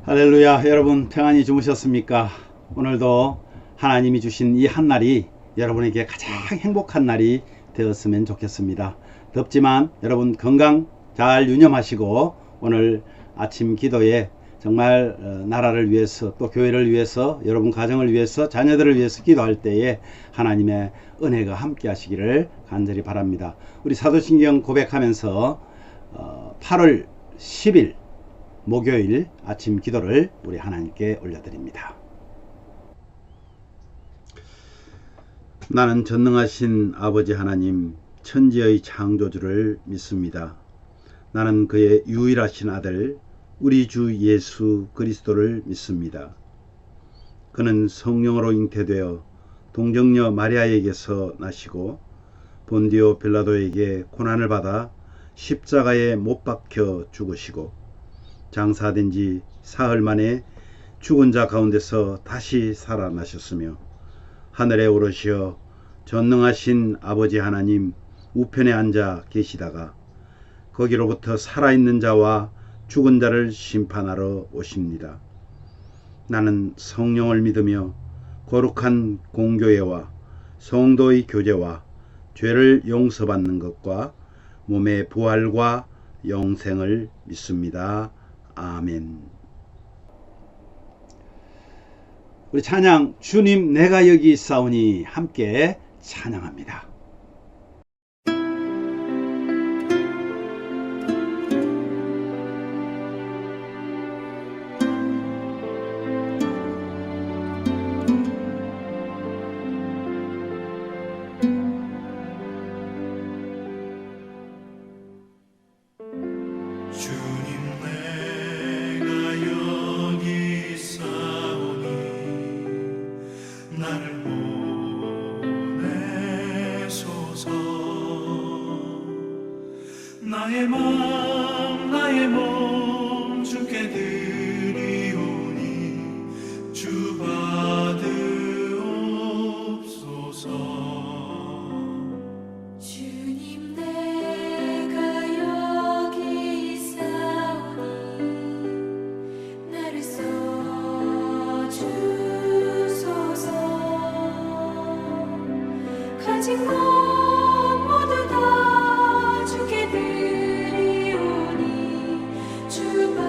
할렐루야. 여러분 평안히 주무셨습니까? 오늘도 하나님이 주신 이 한날이 여러분에게 가장 행복한 날이 되었으면 좋겠습니다. 덥지만 여러분 건강 잘 유념하시고 오늘 아침 기도에 정말 나라를 위해서 또 교회를 위해서 여러분 가정을 위해서 자녀들을 위해서 기도할 때에 하나님의 은혜가 함께 하시기를 간절히 바랍니다. 우리 사도신경 고백하면서 8월 10일 목요일 아침 기도를 우리 하나님께 올려드립니다. 나는 전능하신 아버지 하나님 천지의 창조주를 믿습니다. 나는 그의 유일하신 아들 우리 주 예수 그리스도를 믿습니다. 그는 성령으로 잉태되어 동정녀 마리아에게서 나시고 본디오 빌라도에게 고난을 받아 십자가에 못 박혀 죽으시고 장사된 지 사흘 만에 죽은 자 가운데서 다시 살아나셨으며 하늘에 오르시어 전능하신 아버지 하나님 우편에 앉아 계시다가 거기로부터 살아있는 자와 죽은 자를 심판하러 오십니다. 나는 성령을 믿으며 거룩한 공교회와 성도의 교제와 죄를 용서받는 것과 몸의 부활과 영생을 믿습니다. 아멘. 우리 찬양 주님 내가 여기 있사오니 함께 찬양합니다. 나의 몸 주께 드리오니 주 받으옵소서. 주님 내가 여기 있사오니 나를 써주소서. 가진 것 모두 다 주께 드리오니 주 받으옵소서.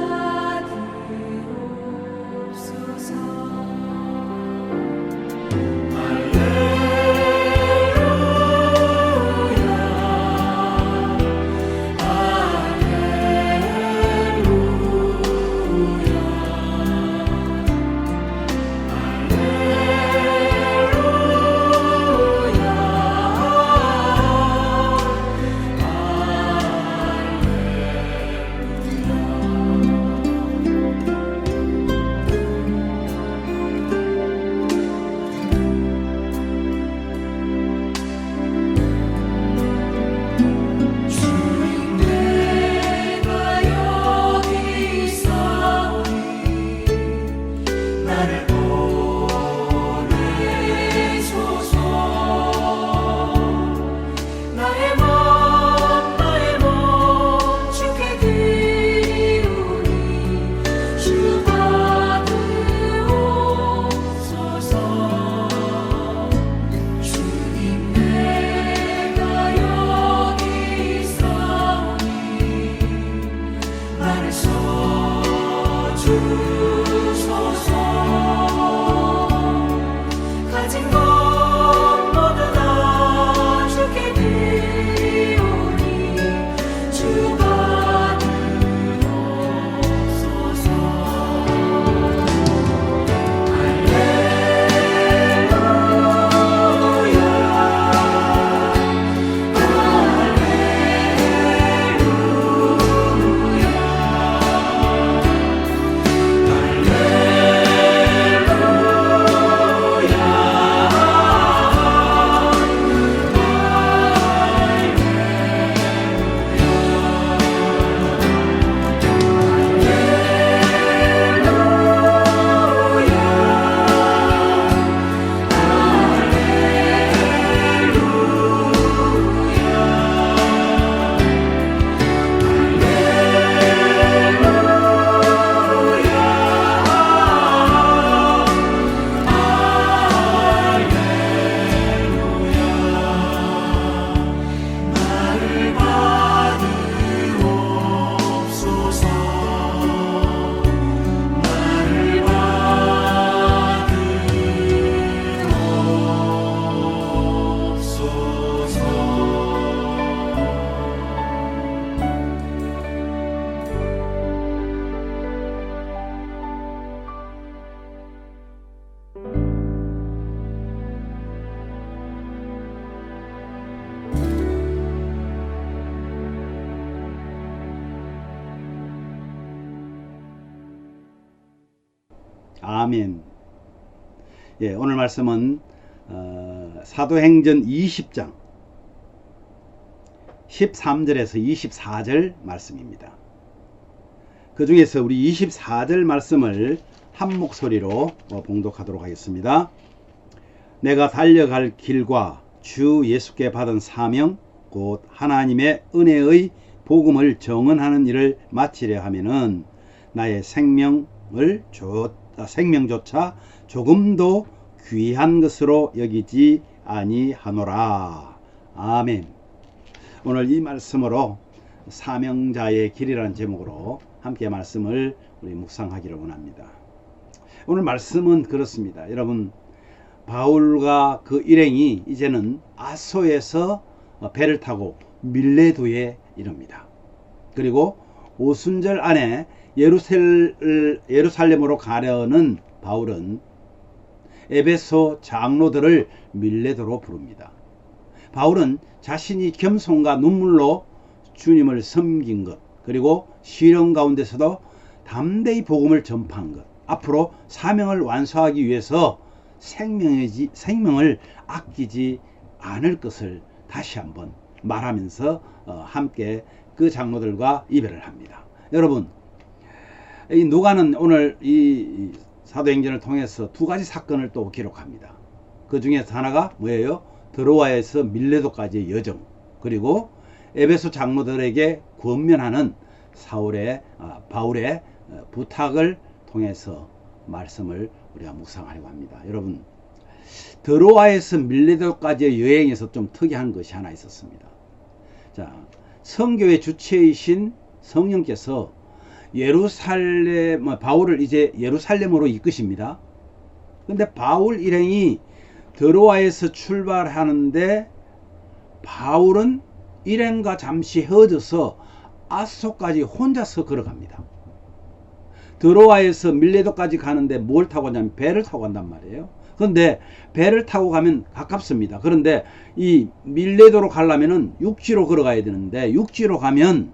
아멘. 예, 오늘 말씀은 사도행전 20장 13절에서 24절 말씀입니다. 그 중에서 우리 24절 말씀을 한 목소리로 봉독하도록 하겠습니다. 내가 달려갈 길과 주 예수께 받은 사명 곧 하나님의 은혜의 복음을 정언하는 일을 마치려 하면은 나의 생명조차 조금도 귀한 것으로 여기지 아니하노라. 아멘. 오늘 이 말씀으로 사명자의 길이라는 제목으로 함께 말씀을 우리 묵상하기를 원합니다. 오늘 말씀은 그렇습니다. 여러분, 바울과 그 일행이 이제는 아소에서 배를 타고 밀레도에 이릅니다. 그리고 오순절 안에 예루살렘으로 가려는 바울은 에베소 장로들을 밀레도로 부릅니다. 바울은 자신이 겸손과 눈물로 주님을 섬긴 것, 그리고 시련 가운데서도 담대히 복음을 전파한 것, 앞으로 사명을 완수하기 위해서 생명을 아끼지 않을 것을 다시 한번 말하면서 함께 그 장로들과 이별을 합니다. 여러분, 이 누가는 오늘 이 사도행전을 통해서 두 가지 사건을 또 기록합니다. 그 중에서 하나가 뭐예요? 드로아에서 밀레도까지의 여정, 그리고 에베소 장로들에게 권면하는 바울의 부탁을 통해서 말씀을 우리가 묵상하려고 합니다. 여러분, 드로아에서 밀레도까지의 여행에서 좀 특이한 것이 하나 있었습니다. 자, 성교의 주체이신 성령께서 바울을 이제 예루살렘으로 이끄십니다. 근데 바울 일행이 드로아에서 출발하는데 바울은 일행과 잠시 헤어져서 아소까지 혼자서 걸어갑니다. 드로아에서 밀레도까지 가는데 뭘 타고 가냐면 배를 타고 간단 말이에요. 그런데 배를 타고 가면 가깝습니다. 그런데 이 밀레도로 가려면은 육지로 걸어가야 되는데, 육지로 가면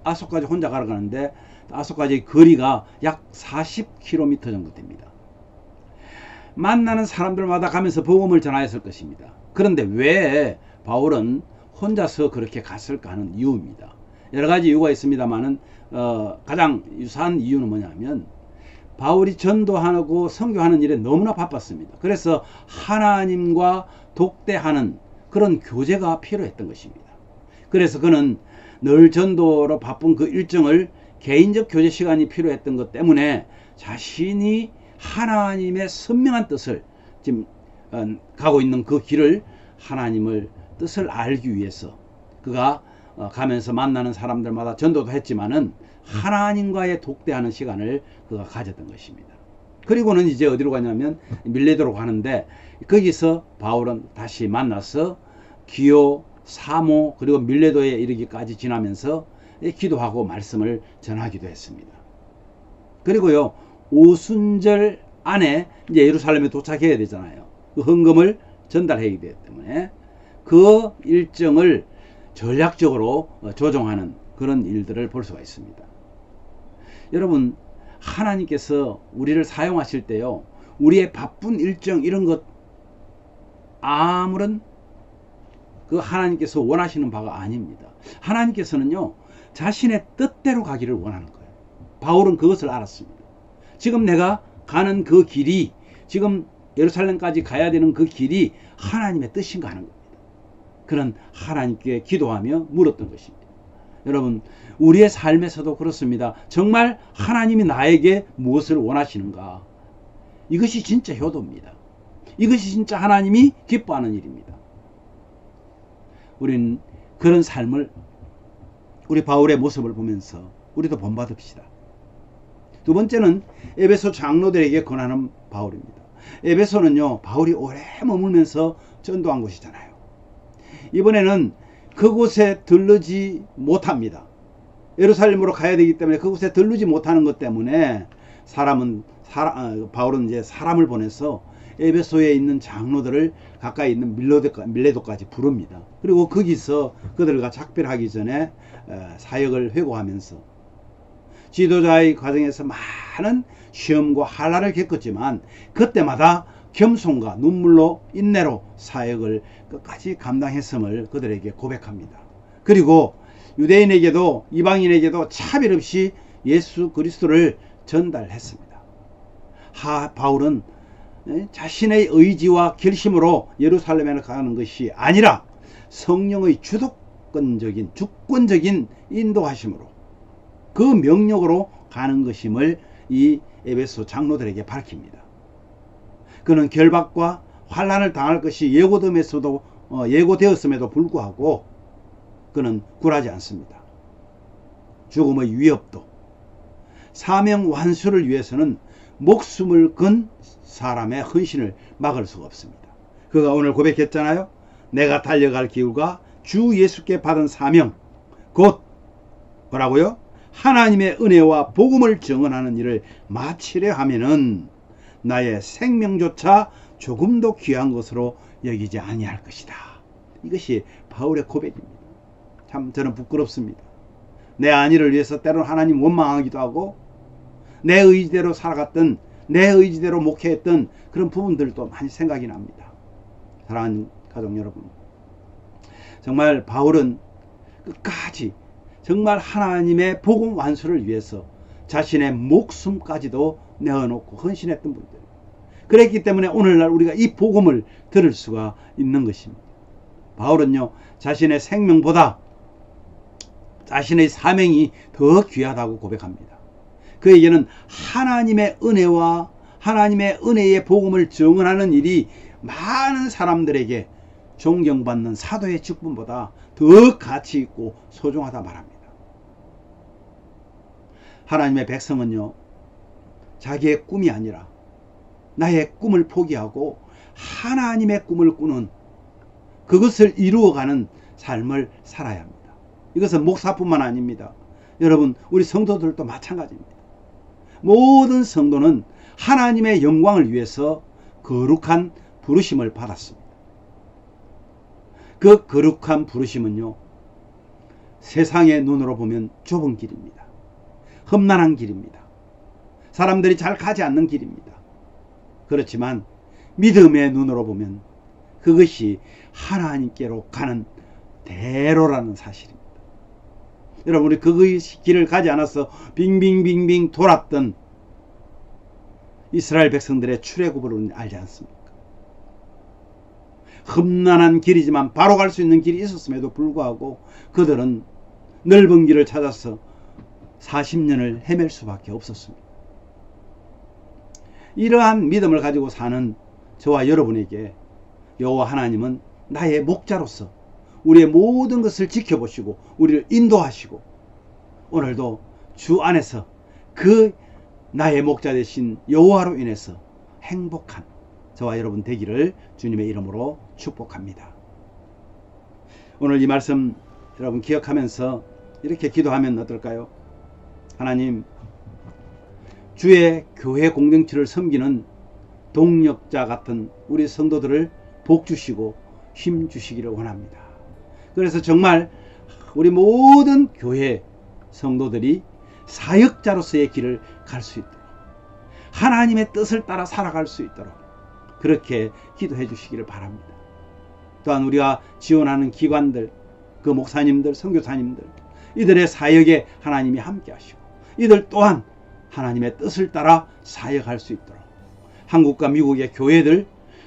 아소까지 혼자 걸어가는데 아소까지 거리가 약 40km 정도 됩니다. 만나는 사람들마다 가면서 복음을 전하였을 것입니다. 그런데 왜 바울은 혼자서 그렇게 갔을까 하는 이유입니다. 여러 가지 이유가 있습니다만은 가장 유사한 이유는 뭐냐면 바울이 전도하고 선교하는 일에 너무나 바빴습니다. 그래서 하나님과 독대하는 그런 교제가 필요했던 것입니다. 그래서 그는 늘 전도로 바쁜 그 일정을 개인적 교제 시간이 필요했던 것 때문에 자신이 하나님의 선명한 뜻을 지금 가고 있는 그 길을 하나님을 뜻을 알기 위해서 그가 가면서 만나는 사람들마다 전도도 했지만은 하나님과의 독대하는 시간을 그가 가졌던 것입니다. 그리고는 이제 어디로 가냐면 밀레도로 가는데 거기서 바울은 다시 만나서 기오, 사모, 그리고 밀레도에 이르기까지 지나면서 기도하고 말씀을 전하기도 했습니다. 그리고요, 오순절 안에 이제 예루살렘에 도착해야 되잖아요. 그 헌금을 전달해야 되기 때문에 그 일정을 전략적으로 조정하는 그런 일들을 볼 수가 있습니다. 여러분, 하나님께서 우리를 사용하실 때요, 우리의 바쁜 일정 이런 것 아무런 그 하나님께서 원하시는 바가 아닙니다. 하나님께서는요, 자신의 뜻대로 가기를 원하는 거예요. 바울은 그것을 알았습니다. 지금 내가 가는 그 길이, 지금 예루살렘까지 가야 되는 그 길이 하나님의 뜻인가 하는 겁니다. 그런 하나님께 기도하며 물었던 것입니다. 여러분, 우리의 삶에서도 그렇습니다. 정말 하나님이 나에게 무엇을 원하시는가? 이것이 진짜 효도입니다. 이것이 진짜 하나님이 기뻐하는 일입니다. 우리는 그런 삶을, 우리 바울의 모습을 보면서 우리도 본받읍시다. 두 번째는 에베소 장로들에게 권하는 바울입니다. 에베소는요, 바울이 오래 머물면서 전도한 곳이잖아요. 이번에는 그곳에 들르지 못합니다. 예루살렘으로 가야 되기 때문에 그곳에 들르지 못하는 것 때문에 바울은 이제 사람을 보내서 에베소에 있는 장로들을 가까이 있는 밀레도까지 부릅니다. 그리고 거기서 그들과 작별하기 전에 사역을 회고하면서 지도자의 과정에서 많은 시험과 한란을 겪었지만 그때마다 겸손과 눈물로 인내로 사역을 끝까지 감당했음을 그들에게 고백합니다. 그리고 유대인에게도 이방인에게도 차별 없이 예수 그리스도를 전달했습니다. 바울은 자신의 의지와 결심으로 예루살렘에 가는 것이 아니라 성령의 주권적인 인도하심으로 그 명령으로 가는 것임을 이 에베소 장로들에게 밝힙니다. 그는 결박과 환난을 당할 것이 예고되었음에도 불구하고 그는 굴하지 않습니다. 죽음의 위협도 사명 완수를 위해서는 목숨을 건 사람의 헌신을 막을 수가 없습니다. 그가 오늘 고백했잖아요. 내가 달려갈 길과 주 예수께 받은 사명 곧 뭐라고요? 하나님의 은혜와 복음을 증언하는 일을 마치려 하면은 나의 생명조차 조금도 귀한 것으로 여기지 아니할 것이다. 이것이 바울의 고백입니다. 참 저는 부끄럽습니다. 내 안위를 위해서 때로는 하나님 원망하기도 하고 내 의지대로 살아갔던 내 의지대로 목회했던 그런 부분들도 많이 생각이 납니다. 사랑하는 가족 여러분, 정말 바울은 끝까지 정말 하나님의 복음 완수를 위해서 자신의 목숨까지도 내어놓고 헌신했던 분들. 그랬기 때문에 오늘날 우리가 이 복음을 들을 수가 있는 것입니다. 바울은요, 자신의 생명보다 자신의 사명이 더 귀하다고 고백합니다. 그에게는 하나님의 은혜와 하나님의 은혜의 복음을 증언하는 일이 많은 사람들에게 존경받는 사도의 직분보다 더 가치 있고 소중하다 말합니다. 하나님의 백성은요, 자기의 꿈이 아니라 나의 꿈을 포기하고 하나님의 꿈을 꾸는 그것을 이루어가는 삶을 살아야 합니다. 이것은 목사뿐만 아닙니다. 여러분, 우리 성도들도 마찬가지입니다. 모든 성도는 하나님의 영광을 위해서 거룩한 부르심을 받았습니다. 그 거룩한 부르심은요, 세상의 눈으로 보면 좁은 길입니다. 험난한 길입니다. 사람들이 잘 가지 않는 길입니다. 그렇지만 믿음의 눈으로 보면 그것이 하나님께로 가는 대로라는 사실입니다. 여러분, 우리 그 길을 가지 않아서 빙빙빙빙 돌았던 이스라엘 백성들의 출애굽을 알지 않습니까? 험난한 길이지만 바로 갈 수 있는 길이 있었음에도 불구하고 그들은 넓은 길을 찾아서 40년을 헤맬 수밖에 없었습니다. 이러한 믿음을 가지고 사는 저와 여러분에게 여호와 하나님은 나의 목자로서 우리의 모든 것을 지켜보시고 우리를 인도하시고 오늘도 주 안에서 그 나의 목자 되신 여호와로 인해서 행복한 저와 여러분 되기를 주님의 이름으로 축복합니다. 오늘 이 말씀 여러분 기억하면서 이렇게 기도하면 어떨까요? 하나님, 주의 교회 공동체를 섬기는 동력자 같은 우리 성도들을 복 주시고 힘 주시기를 원합니다. 그래서 정말 우리 모든 교회 성도들이 사역자로서의 길을 갈 수 있도록 하나님의 뜻을 따라 살아갈 수 있도록 그렇게 기도해 주시기를 바랍니다. 또한 우리가 지원하는 기관들, 그 목사님들, 선교사님들, 이들의 사역에 하나님이 함께 하시고 이들 또한 하나님의 뜻을 따라 사역할 수 있도록 한국과 미국의 교회들,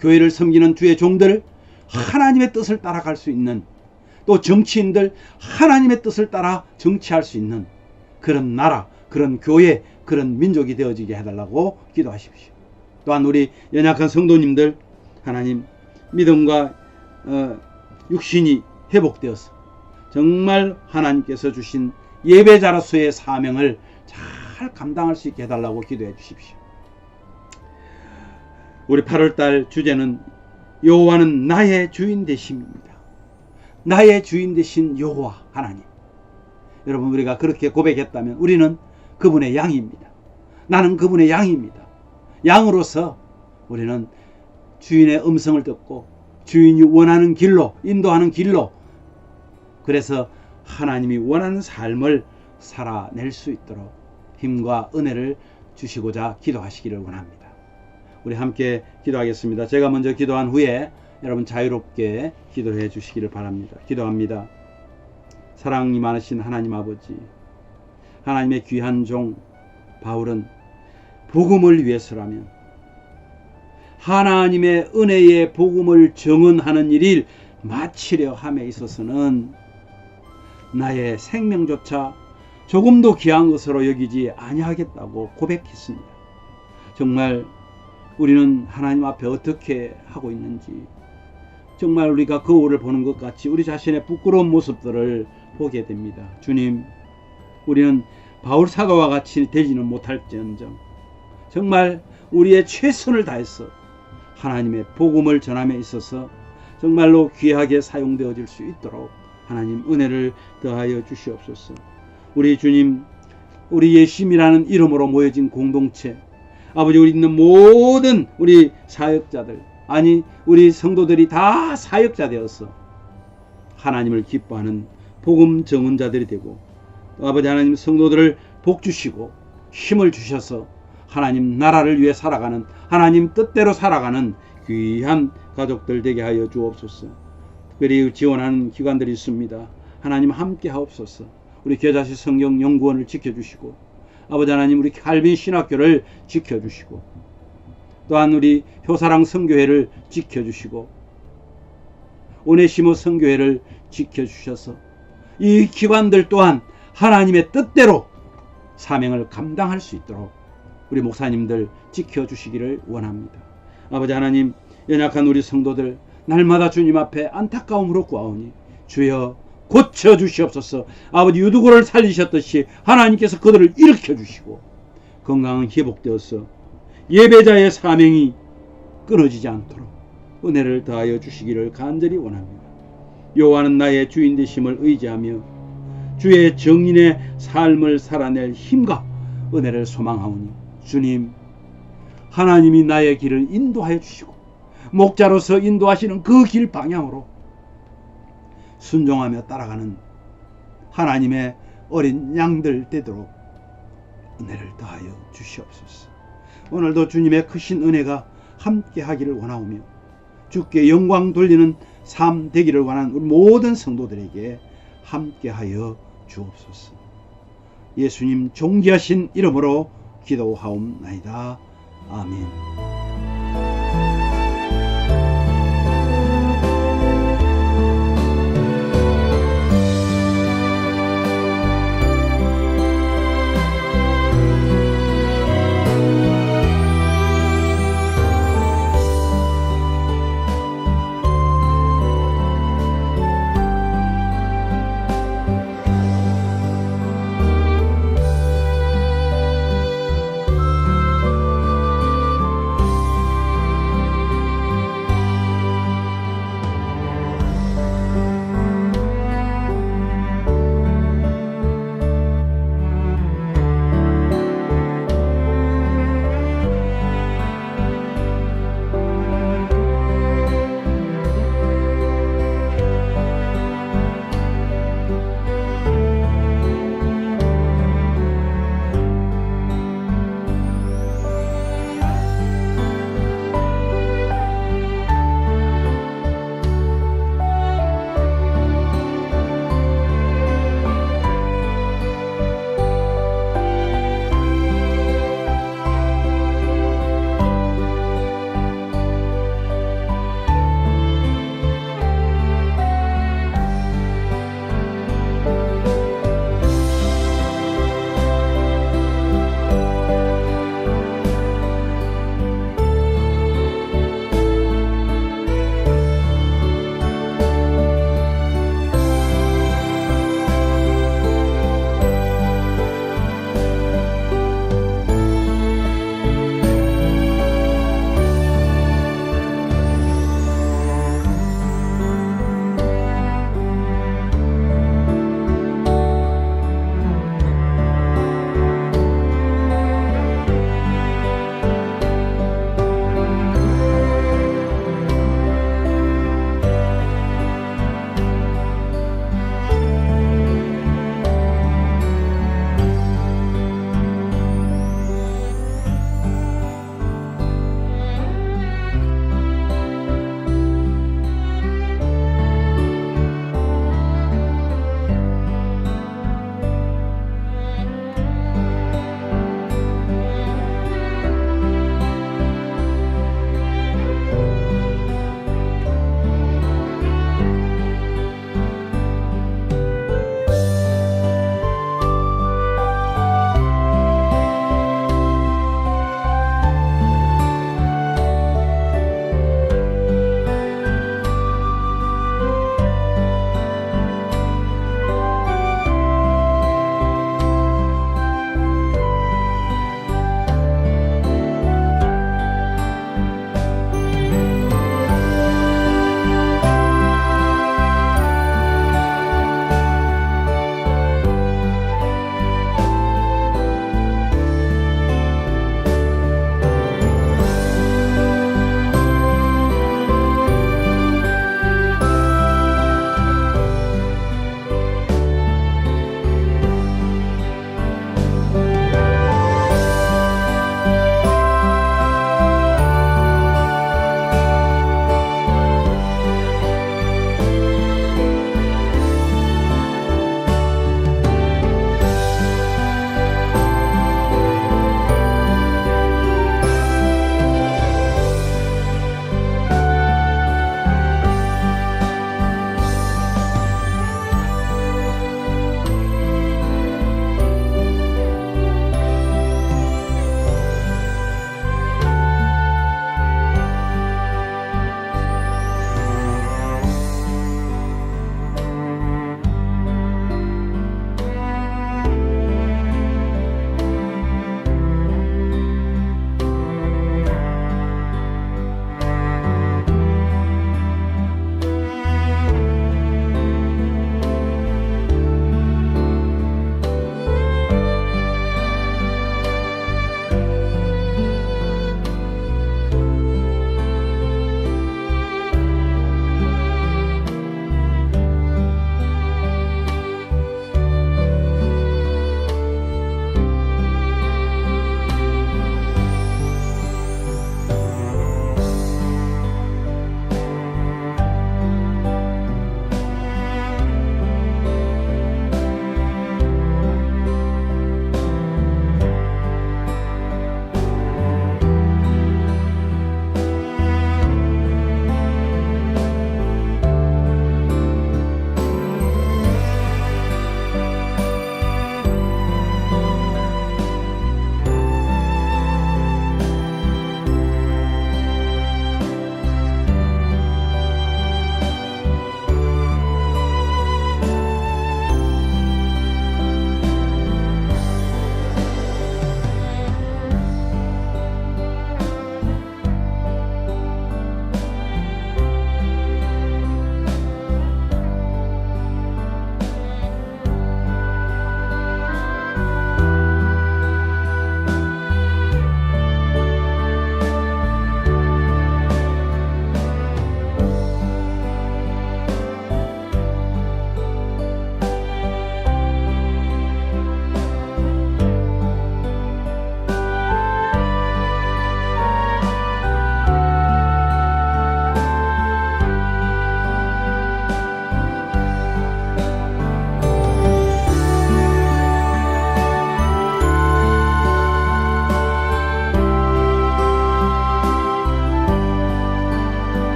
교회를 섬기는 주의 종들, 하나님의 뜻을 따라갈 수 있는, 또 정치인들 하나님의 뜻을 따라 정치할 수 있는 그런 나라, 그런 교회, 그런 민족이 되어지게 해달라고 기도하십시오. 또한 우리 연약한 성도님들, 하나님 믿음과 육신이 회복되어서 정말 하나님께서 주신 예배자로서의 사명을 잘 감당할 수 있게 해달라고 기도해 주십시오. 우리 8월달 주제는 여호와는 나의 주인 되심입니다. 나의 주인 되신 여호와 하나님. 여러분, 우리가 그렇게 고백했다면 우리는 그분의 양입니다. 나는 그분의 양입니다. 양으로서 우리는 주인의 음성을 듣고 주인이 원하는 길로, 인도하는 길로, 그래서 하나님이 원하는 삶을 살아낼 수 있도록 힘과 은혜를 주시고자 기도하시기를 원합니다. 우리 함께 기도하겠습니다. 제가 먼저 기도한 후에 여러분 자유롭게 기도해 주시기를 바랍니다. 기도합니다. 사랑이 많으신 하나님 아버지, 하나님의 귀한 종 바울은 복음을 위해서라면 하나님의 은혜의 복음을 증언하는 일을 마치려 함에 있어서는 나의 생명조차 조금도 귀한 것으로 여기지 아니하겠다고 고백했습니다. 정말 우리는 하나님 앞에 어떻게 하고 있는지, 정말 우리가 거울을 보는 것 같이 우리 자신의 부끄러운 모습들을 보게 됩니다. 주님, 우리는 바울 사도와 같이 되지는 못할지언정 정말 우리의 최선을 다해서 하나님의 복음을 전함에 있어서 정말로 귀하게 사용되어질 수 있도록 하나님 은혜를 더하여 주시옵소서. 우리 주님, 우리 예심이라는 이름으로 모여진 공동체, 아버지, 우리 있는 모든 우리 사역자들, 아니 우리 성도들이 다 사역자 되어서 하나님을 기뻐하는 복음 증언자들이 되고, 아버지 하나님 성도들을 복 주시고 힘을 주셔서 하나님 나라를 위해 살아가는, 하나님 뜻대로 살아가는 귀한 가족들 되게 하여 주옵소서. 특별히 지원하는 기관들이 있습니다. 하나님 함께 하옵소서. 우리 겨자씨 성경 연구원을 지켜주시고, 아버지 하나님 우리 칼빈 신학교를 지켜주시고, 또한 우리 효사랑 성교회를 지켜주시고, 오네시모 성교회를 지켜주셔서 이 기관들 또한 하나님의 뜻대로 사명을 감당할 수 있도록 우리 목사님들 지켜주시기를 원합니다. 아버지 하나님, 연약한 우리 성도들 날마다 주님 앞에 안타까움으로 구하오니 주여 고쳐주시옵소서. 아버지, 유두고를 살리셨듯이 하나님께서 그들을 일으켜주시고 건강은 회복되어서 예배자의 사명이 끊어지지 않도록 은혜를 더하여 주시기를 간절히 원합니다. 여호와는 나의 주인 되심을 의지하며 주의 정인의 삶을 살아낼 힘과 은혜를 소망하오니 주님, 하나님이 나의 길을 인도하여 주시고 목자로서 인도하시는 그 길 방향으로 순종하며 따라가는 하나님의 어린 양들 되도록 은혜를 더하여 주시옵소서. 오늘도 주님의 크신 은혜가 함께 하기를 원하오며 주께 영광 돌리는 삶 되기를 원하는 우리 모든 성도들에게 함께 하여 주옵소서. 예수님 존귀하신 이름으로 기도하옵나이다. 아멘.